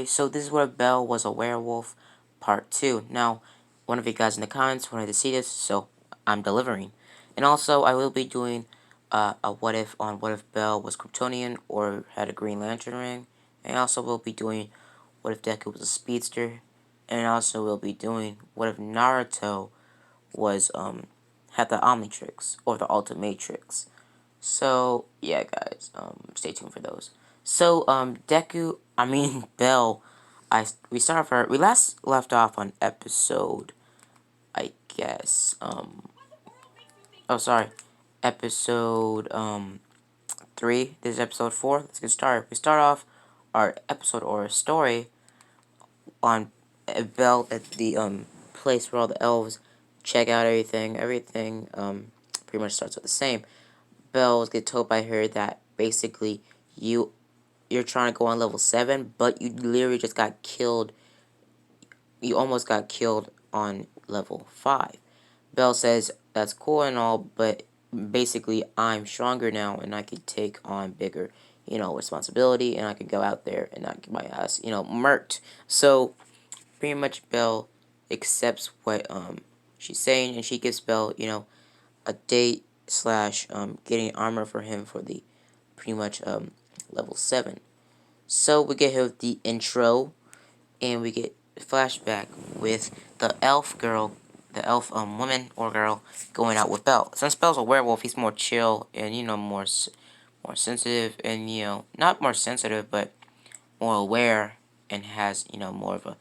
So this is where Belle was a werewolf, part 2. Now, one of you guys in the comments wanted to see this, so I'm delivering. And also, I will be doing a what if on what if Belle was Kryptonian or had a Green Lantern ring. And also, we'll be doing what if Deku was a speedster. And also, we'll be doing what if Naruto was had the Omnitrix or the Ultimatrix. So yeah, guys, stay tuned for those. So Deku, I mean Bell, we start off we last left off on episode, I guess, oh sorry, episode 3. This is episode 4. Let's get started. We start off our episode or story on Bell at the place where all the elves check out everything. Everything pretty much starts with the same. Bells get told by her that basically you're trying to go on level 7, but you literally just got killed. You almost got killed on level 5. Bell says that's cool and all, but basically I'm stronger now and I can take on bigger, responsibility, and I can go out there and not get my ass, murked. So pretty much Bell accepts what she's saying, and she gives Bell, a date slash getting armor for him for the pretty much level 7. So we get here with the intro, and we get flashback with the elf girl, the elf woman or girl going out with Belle. Since Belle's a werewolf, he's more chill and more sensitive, and not more sensitive but more aware, and has more of a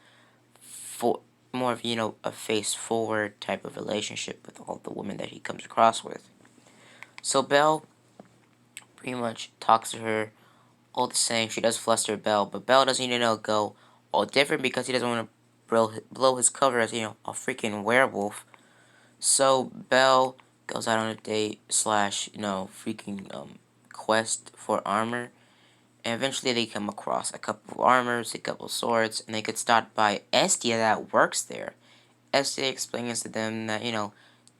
a face forward type of relationship with all the women that he comes across with. So Belle pretty much talks to her all the same. She does fluster Belle, but Belle doesn't go all different because he doesn't want to blow his cover as a freaking werewolf. So Belle goes out on a date slash freaking quest for armor, and eventually they come across a couple of armors, a couple of swords, and they get stopped by Estia that works there. Estia explains to them that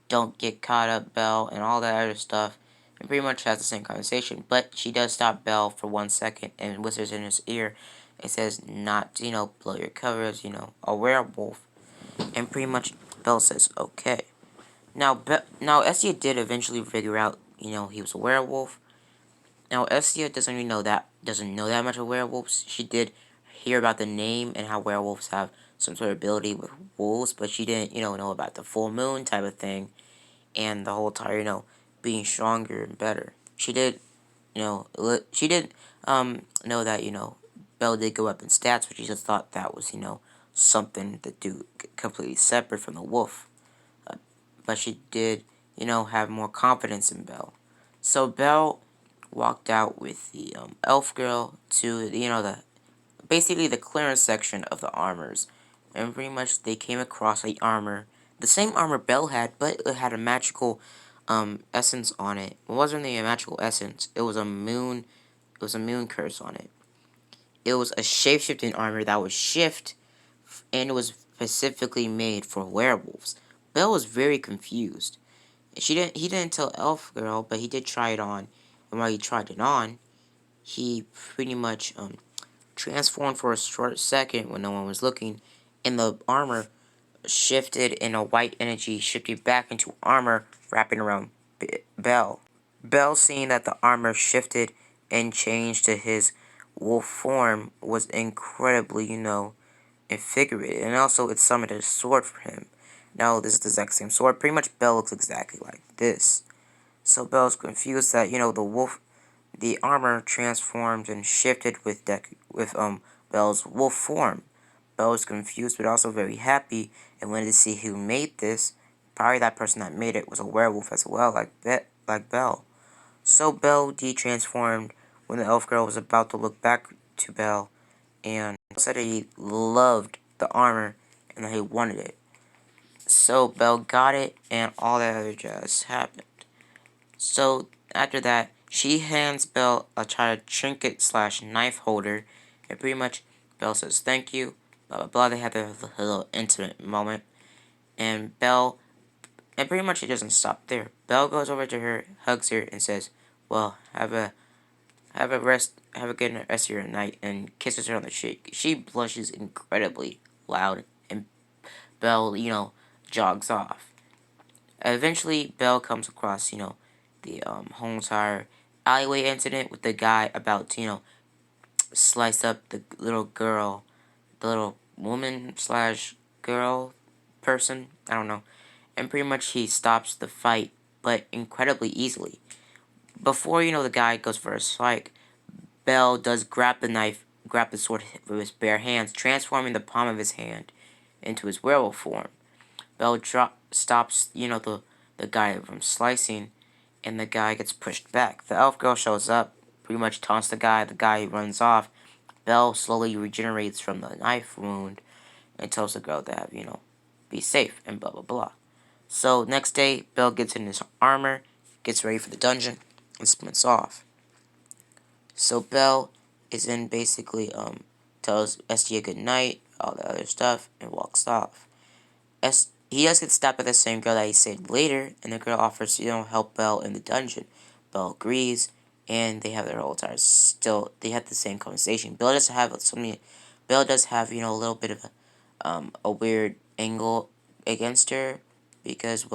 don't get caught up, Belle, and all that other stuff, and pretty much has the same conversation. But she does stop Belle for 1 second and whispers in his ear and says not to, blow your cover as, a werewolf. And pretty much Belle says, okay. Now Estia did eventually figure out, he was a werewolf. Now Estia doesn't know that much of werewolves. She did hear about the name and how werewolves have some sort of ability with wolves, but she didn't, know about the full moon type of thing and the whole entire, being stronger and better. She did, she did know that, Belle did go up in stats, but she just thought that was, something to do completely separate from the wolf. But she did, have more confidence in Belle. So Belle walked out with the elf girl to, basically the clearance section of the armors. And pretty much they came across the armor. The same armor Belle had, but it had a magical essence on it. It wasn't really a magical essence. It was a moon curse on it. It was a shape-shifting armor that would shift, and it was specifically made for werewolves. Belle was very confused. He didn't tell Elf Girl, but he did try it on. And while he tried it on, he pretty much transformed for a short second when no one was looking, and the armor shifted in a white energy, shifted back into armor, wrapping around Belle. Belle, seeing that the armor shifted and changed to his wolf form, was incredibly, invigorated. And also, it summoned a sword for him. Now, this is the exact same sword. Pretty much, Belle looks exactly like this. So Belle's confused that, the armor transformed and shifted with Belle's wolf form. Belle was confused, but also very happy, and wanted to see who made this. Probably that person that made it was a werewolf as well, like Belle. So Belle de-transformed when the elf girl was about to look back to Belle, and said that he loved the armor and that he wanted it. So Belle got it, and all that other jazz happened. So after that, she hands Belle a trinket slash knife holder, and pretty much Belle says thank you, blah blah blah. They have their little intimate moment, and pretty much it doesn't stop there. Belle goes over to her, hugs her, and says, "Well, have have a good rest of your night, and kisses her on the cheek. She blushes incredibly loud, and Belle, jogs off. Eventually, Belle comes across, the whole entire alleyway incident with the guy about to, slice up the little girl, the little woman slash girl person. I don't know. And pretty much he stops the fight, but incredibly easily. Before, the guy goes for a strike, Bell does grab the sword with his bare hands, transforming the palm of his hand into his werewolf form. Bell stops, the guy from slicing, and the guy gets pushed back. The elf girl shows up, pretty much taunts the guy runs off. Bell slowly regenerates from the knife wound and tells the girl to have, be safe and blah blah blah. So next day, Bell gets in his armor, gets ready for the dungeon, and splints off. So Bell is in basically tells SDA good night, all the other stuff, and walks off. He does get stopped by the same girl that he saved later, and the girl offers to help Bell in the dungeon. Bell agrees, and they have their whole entire they have the same conversation. Bell does have a little bit of a weird angle against her because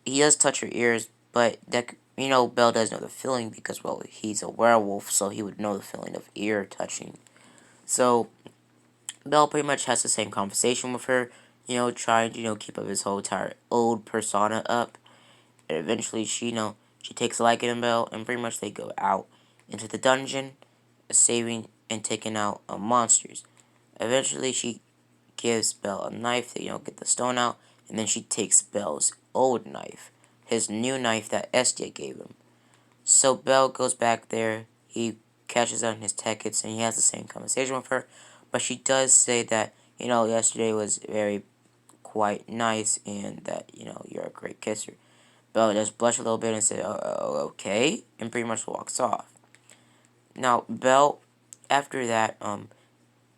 he does touch her ears, but that Bell does know the feeling because he's a werewolf, so he would know the feeling of ear touching. So Bell pretty much has the same conversation with her, trying to keep up his whole entire old persona up. And eventually she takes a liking in Bell, and pretty much they go out into the dungeon, saving and taking out monsters. Eventually she gives Bell a knife to get the stone out, and then she takes Bell's old knife, his new knife that Estia gave him. So Bell goes back there, he catches on his tickets, and he has the same conversation with her, but she does say that, yesterday was very quite nice, and that, you're a great kisser. Bell does blush a little bit and say, okay, and pretty much walks off. Now, Bell, after that,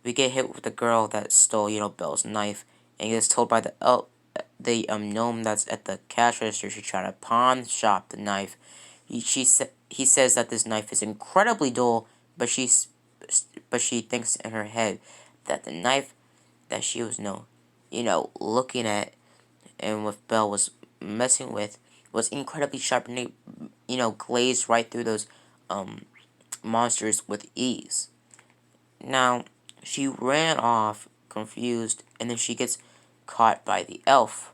we get hit with the girl that stole, Bell's knife, and gets told by the gnome that's at the cash register she's trying to pawn shop the knife. He says that this knife is incredibly dull, but she thinks in her head that the knife that she was looking at and with Bell was messing with was incredibly sharp, and it, glazed right through those monsters with ease. Now, she ran off confused, and then she gets caught by the elf.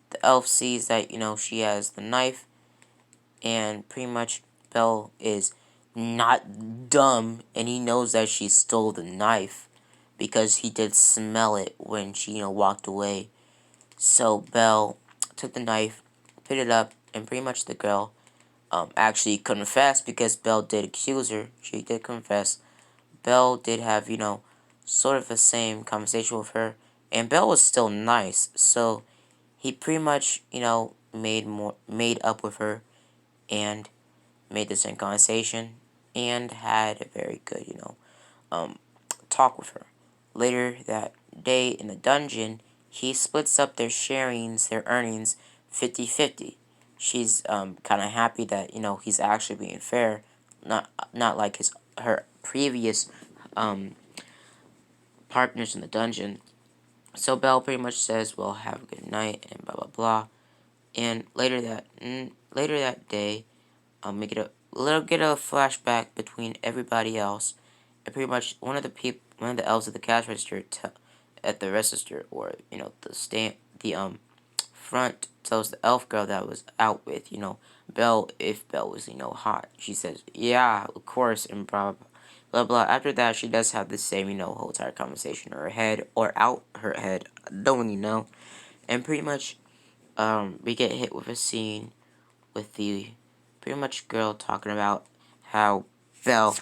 The elf sees that, she has the knife, and pretty much Bell is not dumb, and he knows that she stole the knife because he did smell it when she, walked away. So Bell took the knife, picked it up, and pretty much the girl actually confessed because Bell did accuse her. She did confess. Bell did have, sort of the same conversation with her, and Bell was still nice, so he pretty much, made up with her, and made the same conversation, and had a very good, talk with her. Later that day in the dungeon, he splits up their their earnings 50-50. She's kind of happy that, he's actually being fair, not like her previous partners in the dungeon. So Belle pretty much says, "Well, have a good night," and blah blah blah. And later that day, we get a flashback between everybody else, and pretty much one of the elves at the cash register at the register, or the front, tells the elf girl that was out with Belle, if Belle was hot. She says, "Yeah, of course," and blah blah blah blah. After that, she does have the same whole entire conversation in her head or out her head. I don't really know. And pretty much we get hit with a scene with the pretty much girl talking about how Belle